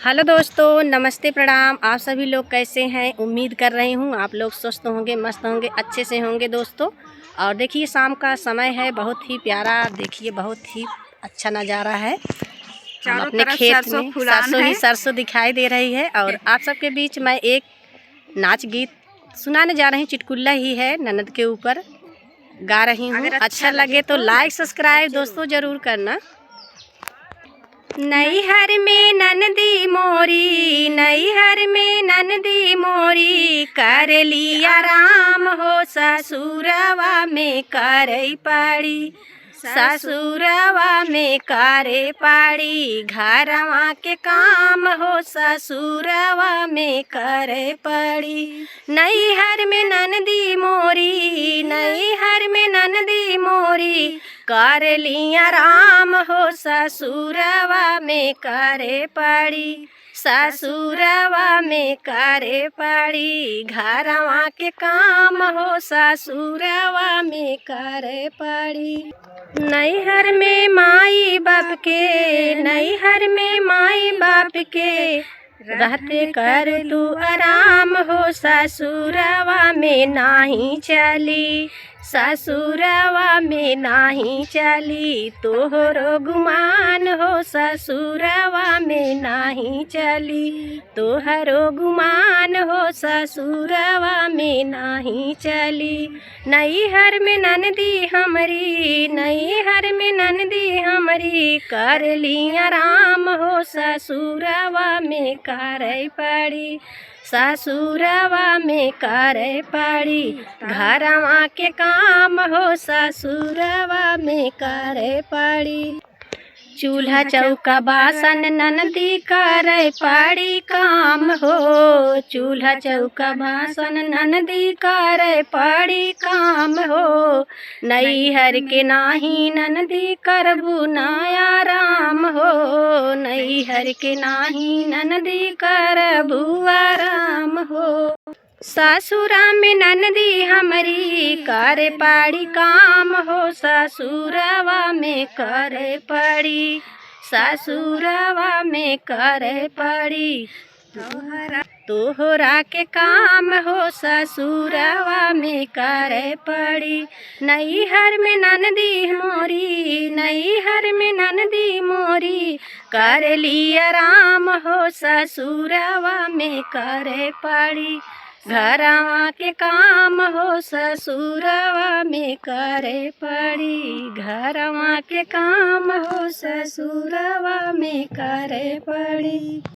Hello दोस्तों, नमस्ते, प्रणाम। आप सभी लोग कैसे हैं? उम्मीद कर रही हूँ आप लोग स्वस्थ होंगे, मस्त होंगे, अच्छे से होंगे दोस्तों। और देखिए शाम का समय है, बहुत ही प्यारा, देखिए बहुत ही अच्छा नज़ारा है। हम चारों अपने तरफ खेत सरसों में फुलान सरसों है। ही सरसों दिखाई दे रही है और आप सबके बीच मैं एक नाच गीत सुनाने जा रही हूँ। चुटकुला ही है, ननद के ऊपर गा रही हूँ। अगर अच्छा लगे तो लाइक सब्सक्राइब दोस्तों ज़रूर करना। नैहर में ननदी मोरी, नैहर में ननदी मोरी, कर लिया राम हो ससुरवा में करे पड़ी, ससुरवा में करे पड़ी, घरवा के काम हो ससुरवा में करे पड़ी। नैहर में ननदी मोरी, नैहर में ननदी मोरी, कर लिया राम हो ससुरवा में करे पड़ी, ससुरवा में करे पड़ी, घरवा के काम हो ससुरवा में करे पड़ी। नैहर में माई बाप के, नैहर में माई बाप के, रहते कर तू आराम हो ससुरवा में नाही चली, ससुरवा में नाही चली, तोहरो गुमान हो ससुरवा में नाही चली, तोहरो गुमान हो ससुरवा में नाही चली। नैहर में ननदी हमरी, नैहर में ननदी हमरी, कर लिया राम हो ससुरवा में करे पड़ी, ससुरवा में करे पड़ी, घरवा के काम हो ससुरवा में करे पड़ी। चूल्हा चौका बासन ननदी करे पड़ी काम हो, चूल्हा चौका बासन ननदी करे पड़ी काम हो, नैहर के नाही ननदी करबू नया राम हो, नैहर के नाही ननदी करबू आराम हो। ससुरा में ननदी हमरी करे पड़ी काम हो, ससुरवा में करे पड़ी, ससुरवा में करे पड़ी, तोहरा के काम हो ससुरवा में करे पड़ी। नैहर में ननदी मोरी, नैहर में ननदी मोरी, कर लिया राम हो ससुरवा में करे पड़ी, घरवा के काम हो ससुरवा में करे पड़ी, घरवा के काम हो ससुरवा में करे पड़ी।